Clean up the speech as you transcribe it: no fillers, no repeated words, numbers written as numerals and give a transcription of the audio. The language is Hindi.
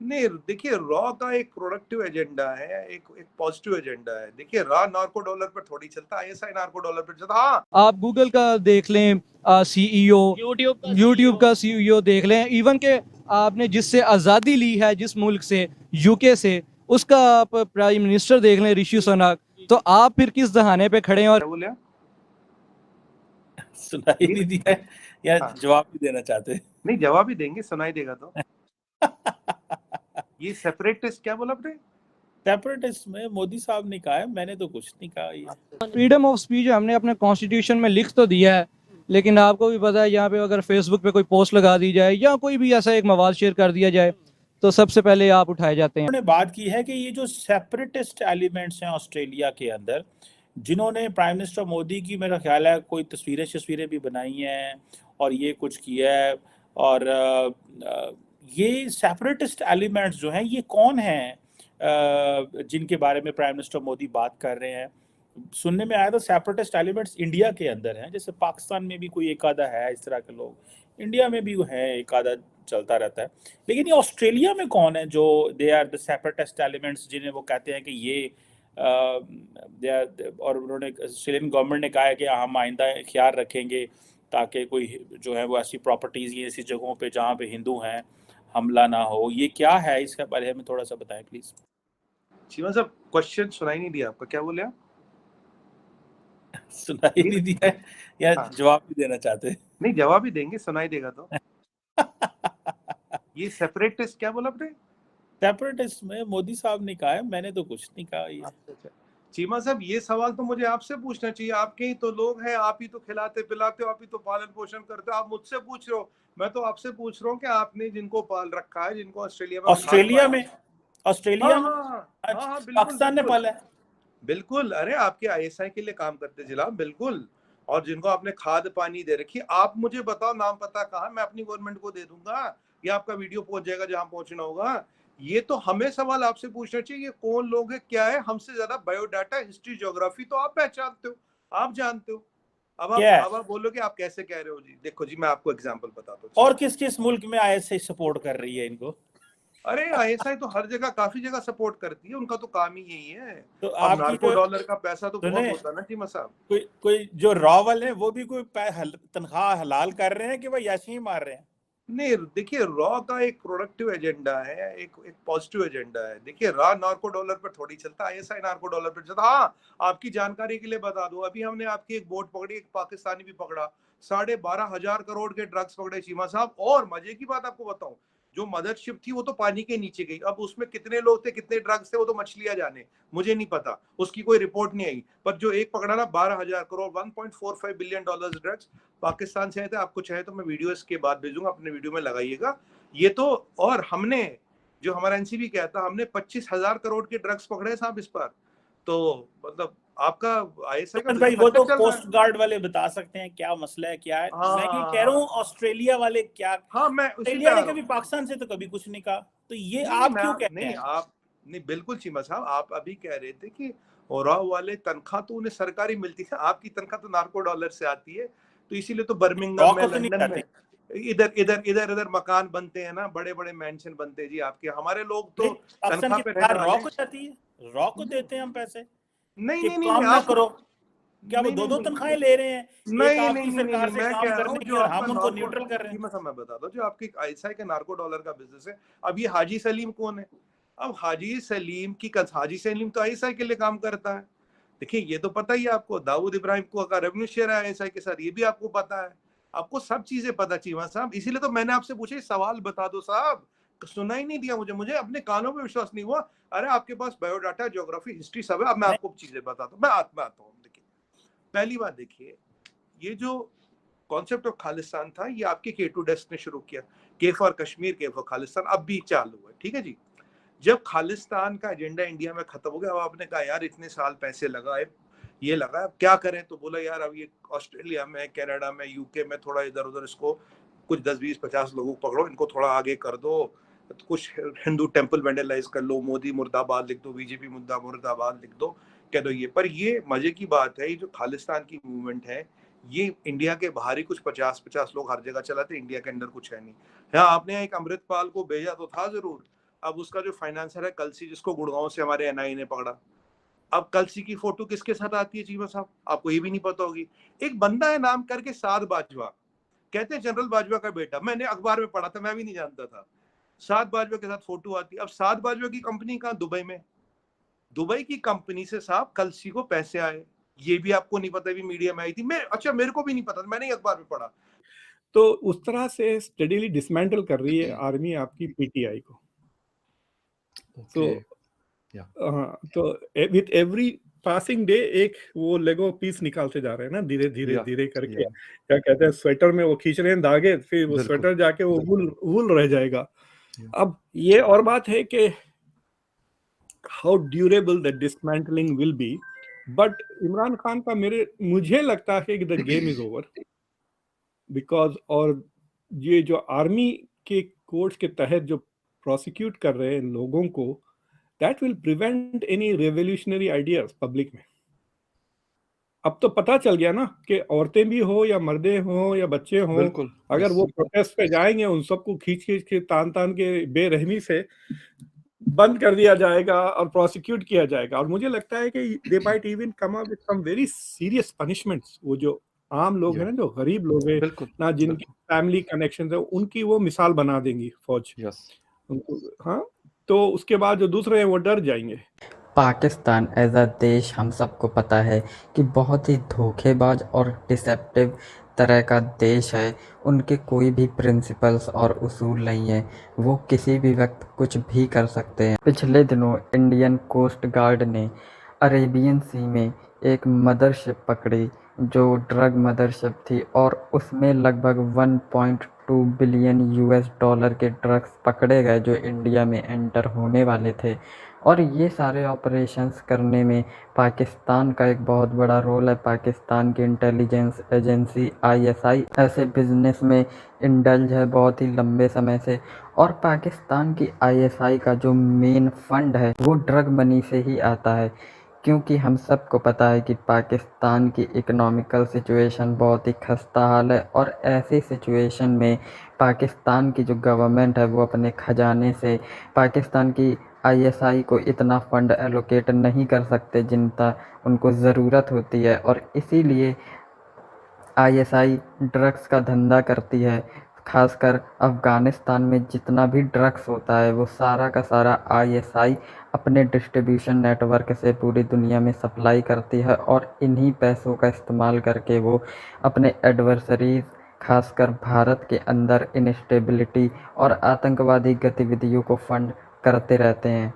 नहीं देखिए, रॉ का एक प्रोडक्टिव एजेंडा है, एक एक पॉजिटिव एजेंडा है। देखिए रॉ नार्को डॉलर पर थोड़ी चलता, आईएसआई नार्को डॉलर पर चलता। हाँ, आप गूगल का देख लें सीईओ, यूट्यूब का सीईओ देख लें, इवन के आपने जिससे आज़ादी ली है जिस मुल्क से, यूके से, उसका आप प्राइम मिनिस्टर देख लें ऋषि सुनक, तो आप फिर किस जहाने पे खड़े हैं? और क्या बोले आप? सुनाई नहीं दिया है या हाँ। जवाब भी देना चाहते हैं? नहीं, जवाब ही देंगे, सुनाई देगा तो। ये सेपरेटिस्ट क्या बोला आपने? सेपरेटिस्ट में मोदी साहब ने कहा है, मैंने तो कुछ नहीं कहा। ये फ्रीडम ऑफ स्पीच हमने अपने कॉन्स्टिट्यूशन में लिख तो दिया है, लेकिन आपको भी पता है यहाँ पे अगर फेसबुक पे कोई पोस्ट लगा दी जाए या कोई भी ऐसा एक मवाद शेयर कर दिया जाए तो सबसे पहले आप उठाए जाते हैं। उन्होंने बात की है कि ये जो सेपरेटिस्ट एलिमेंट्स हैं ऑस्ट्रेलिया के अंदर, जिन्होंने प्राइम मिनिस्टर मोदी की, मेरा ख्याल है कोई तस्वीरें भी बनाई हैं और ये कुछ किया है, और ये सेपरेटिस्ट एलिमेंट्स जो हैं ये कौन हैं जिनके बारे में प्राइम मिनिस्टर मोदी बात कर रहे हैं? सुनने में आया था सेपरेटिस्ट एलिमेंट्स इंडिया के अंदर हैं, जैसे पाकिस्तान में भी कोई एक आधा है इस तरह के लोग, इंडिया में भी है एक आधा चलता रहता है, लेकिन ये ऑस्ट्रेलिया में कौन है जो they are the separatist elements, जिन्हें वो कहते हैं कि ये और उन्होंने, ऑस्ट्रेलियन गवर्नमेंट ने कहा है कि हम आइंदा ख्याल रखेंगे ताकि कोई जो है वो ऐसी प्रॉपर्टीज़ या ऐसी जगहों पे जहाँ पे हिंदू हैं हमला ना हो। ये क्या है, इसके बारे में थोड़ा सा बताएं प्लीज। चीमा साहब, क्वेश्चन सुनाई नहीं दिया आपका, क्या बोले आप? सुनाई नहीं दिया है या हाँ। जवाब भी देना चाहते हैं? नहीं, जवाब ही देंगे, सुनाई देगा तो। ये सेपरेटिस्ट क्या बोला आपने? सेपरेटिस्ट में मोदी साहब ने कहा है, मैंने तो कुछ नहीं कहा। ये अच्छा। चीमा साहब, ये सवाल तो मुझे आपसे पूछना चाहिए, आपके ही तो लोग हैं, आप ही तो खिलाते पिलाते हो, आप ही तो पालन पोषण करते हो, आप मुझसे पूछ रहे हो। मैं तो आपसे पूछ रहा हूँ कि आपने जिनको पाल रखा है, जिनको ऑस्ट्रेलिया में ऑस्ट्रेलिया में हाँ, पाकिस्तान ने पाला है। बिल्कुल, अरे आपके आईएसआई के लिए काम करते जिला, बिल्कुल। और जिनको आपने खाद पानी दे रखी, आप मुझे बताओ नाम पता कहाँ, मैं अपनी गवर्नमेंट को दे दूंगा, या आपका वीडियो पहुंच जाएगा जहां पहुंचना होगा। ये तो हमें सवाल आपसे पूछना चाहिए, ये कौन लोग है, क्या है, हमसे ज्यादा बायोडाटा, हिस्ट्री, ज्योग्राफी तो आप पहचानते हो, आप जानते हो। अब आप बोलो कि आप कैसे कह रहे हो जी। देखो जी, मैं आपको एग्जांपल बताता हूँ। और किस किस मुल्क में आईएसआई सपोर्ट कर रही है इनको? अरे आईएसआई तो हर जगह, काफी जगह सपोर्ट करती है, उनका तो काम ही यही है। तो अब नार्को डॉलर का पैसा तो बहुत होता है ना चीमा साहब। कोई जो रॉ वाले वो भी कोई तनख्वाह हलाल कर रहे हैं कि भाई ऐसे ही मार रहे हैं? नहीं देखिए, रॉ का एक प्रोडक्टिव एजेंडा है, एक पॉजिटिव एजेंडा है। देखिए रॉ नार्को डॉलर पर थोड़ी चलता, आईएसआई नार्को डॉलर पर चलता। हाँ, आपकी जानकारी के लिए बता दूं, अभी हमने आपकी एक बोट पकड़ी, एक पाकिस्तानी भी पकड़ा, 12,500 करोड़ के ड्रग्स पकड़े चीमा साहब। और मजे की बात आपको बताऊं, जो मदरशिप थी वो तो पानी के नीचे गई, अब उसमें कितने लोग थे, कितने ड्रग्स थे, वो तो मछलियां जाने, मुझे नहीं पता, उसकी कोई रिपोर्ट नहीं आई। पर जो एक पकड़ा ना 12,000 करोड़, $1.45 बिलियन ड्रग्स पाकिस्तान से आए थे। आपको चाहे तो मैं वीडियो इसके बाद भेजूंगा, अपने वीडियो में लगाइएगा ये तो। और हमने, जो हमारा एनसीबी कहता, हमने 25,000 करोड़ के ड्रग्स पकड़े साहब इस पर। तो मतलब आपका आईएसआई का भाई वो तो कोस्ट गार्ड वाले बता सकते हैं क्या मसला है, क्या है। मैं ये कह रहा हूँ ऑस्ट्रेलिया वाले क्या, मैं ऑस्ट्रेलिया ने कभी पाकिस्तान से तो कभी कुछ नहीं कहा, तो ये आप क्यों कहते हैं? आप नहीं, बिल्कुल चीमा साहब, आप अभी कह रहे थे कि ओरा वाले तनख्वाह तो उन्हें सरकारी मिलती है, आपकी तनख्वाह तो नार्को डॉलर से आती है, तो इसीलिए तो बर्मिंघम में, लंदन में, इधर इधर इधर इधर मकान बनते हैं ना, बड़े बड़े मेंशन बनते हैं जी आपके। हमारे लोग तो तनख्वाह पे रहने वाले। रॉ को जाती है, रॉ को देते हैं हम पैसे, नहीं काम ना करो। क्या वो दो तनख्वाहें ले रहे हैं? नहीं, आपकी सरकार से काम करने की और हम उनको न्यूट्रल कर रहे हैं। मैं बता दूं, जो आपकी आईएसआई के नार्को डॉलर का बिजनेस है, अब ये हाजी सलीम कौन है? अब हाजी सलीम तो आईएसआई के लिए काम करता है। देखिए ये तो पता ही है आपको, दाऊद इब्राहिम को का रेवेन्यू शेयर है आईएसआई के साथ, ये भी आपको पता है, आपको सब चीजें पता चीमा साहब। इसीलिए तो मैंने आपसे पूछा सवाल बता दो साहब, सुना ही नहीं दिया मुझे अपने कानों में विश्वास नहीं हुआ। अरे आपके पास बायोडाटा, ज्योग्राफी, हिस्ट्री सब है। अब मैं आपको चीजें बताता हूँ, मैं आता हूँ। देखिए पहली बात, देखिए ये जो कॉन्सेप्ट ऑफ खालिस्तान था, ये आपके K2 डेस्क ने शुरू किया, के फॉर कश्मीर, के फॉर खालिस्तान, अब भी चालू है, ठीक है जी। जब खालिस्तान का एजेंडा इंडिया में खत्म हो गया, अब आपने कहा यार इतने साल पैसे लगाए, ये लगा, अब क्या करें, तो बोला यार अब ये ऑस्ट्रेलिया में, कनाडा में, यूके में थोड़ा इधर उधर इसको कुछ 10, 20, 50 लोगों को पकड़ो, इनको थोड़ा आगे कर दो, कुछ हिंदू टेम्पल वेंडलाइज कर लो, मोदी मुर्दाबाद लिख दो, बीजेपी मुर्दाबाद लिख दो, कह दो ये। पर ये मजे की बात है, ये जो खालिस्तान की मूवमेंट है, ये इंडिया के बाहर ही कुछ 50 लोग हर जगह चलाते, इंडिया के अंदर कुछ है नहीं। हाँ, आपने एक अमृतपाल को भेजा तो था जरूर, अब उसका जो फाइनेंसर है कलसी, जिसको गुड़गांव से हमारे एनआई ने पकड़ा, अब कलसी की फोटो किसके साथ आती है चीमा साहब, आपको ये भी नहीं पता होगी। एक बंदा है नाम करके साद बाजवा, कहते हैं जनरल बाजवा का बेटा, मैंने अखबार में पढ़ा था, मैं भी नहीं जानता था। साद बाजवा के साथ फोटो आती है। अब साद बाजवा की कंपनी कहाँ, दुबई में। दुबई की कंपनी से साहब कलसी को पैसे आए, ये भी आपको नहीं पता, भी मीडिया में आई थी। मैं अच्छा, मेरे को भी नहीं पता, मैंने ही अखबार में पढ़ा। तो उस तरह से स्टडीली डिसमेंटल कर रही है आर्मी आपकी पीटीआई को। तो हाँ, तो विथ एवरी पासिंग डे एक वो लेगो पीस निकालते जा रहे हैं ना, धीरे धीरे धीरे करके। क्या कहते हैं, स्वेटर में वो खींच रहे हैं धागे, फिर वो स्वेटर जाके वो वूल रह जाएगा। अब ये और बात है कि how durable the dismantling will be, but Imran Khan का मुझे लगता है कि the game is over, because और ये जो आर्मी के कोर्ट्स के तहत जो प्रोसिक्यूट कर रहे हैं लोगों को, that will prevent any revolutionary ideas public में। अब तो पता चल गया ना कि औरतें भी हो या मर्दे हो या बच्चे हो, अगर वो प्रोटेस्ट पे जाएंगे उन सबको खींच के तान के बेरहमी से बंद कर दिया जाएगा और प्रोसिक्यूट किया जाएगा। और मुझे लगता है कि they might even come up with some very serious punishments. वो जो आम लोग हैं ना, जो गरीब लोग हैं ना, जिनकी फैमिली कनेक्शन है, उनकी वो मिसाल बना देंगी फौज। हाँ, तो उसके बाद जो दूसरे हैं वो डर जाएंगे। पाकिस्तान एज अ देश हम सबको पता है कि बहुत ही धोखेबाज और डिसेप्टिव तरह का देश है। उनके कोई भी प्रिंसिपल्स और उसूल नहीं है, वो किसी भी वक्त कुछ भी कर सकते हैं। पिछले दिनों इंडियन कोस्ट गार्ड ने अरेबियन सी में एक मदरशिप पकड़ी जो ड्रग मदरशिप थी, और उसमें लगभग 1.2 बिलियन यूएस डॉलर के ड्रग्स पकड़े गए जो इंडिया में एंटर होने वाले थे। और ये सारे ऑपरेशंस करने में पाकिस्तान का एक बहुत बड़ा रोल है। पाकिस्तान की इंटेलिजेंस एजेंसी आईएसआई ऐसे बिजनेस में इंडल्ज है बहुत ही लंबे समय से, और पाकिस्तान की आईएसआई का जो मेन फंड है वो ड्रग मनी से ही आता है। क्योंकि हम सबको पता है कि पाकिस्तान की इकोनॉमिकल सिचुएशन बहुत ही खस्ता हाल है, और ऐसी सिचुएशन में पाकिस्तान की जो गवर्नमेंट है वो अपने खजाने से पाकिस्तान की आईएसआई को इतना फंड एलोकेट नहीं कर सकते जितना उनको ज़रूरत होती है। और इसीलिए आईएसआई ड्रग्स का धंधा करती है। खासकर अफ़गानिस्तान में जितना भी ड्रग्स होता है वो सारा का सारा आईएसआई अपने डिस्ट्रीब्यूशन नेटवर्क से पूरी दुनिया में सप्लाई करती है, और इन्हीं पैसों का इस्तेमाल करके वो अपने एडवर्सरीज़, खासकर भारत के अंदर इनस्टेबिलिटी और आतंकवादी गतिविधियों को फंड करते रहते हैं।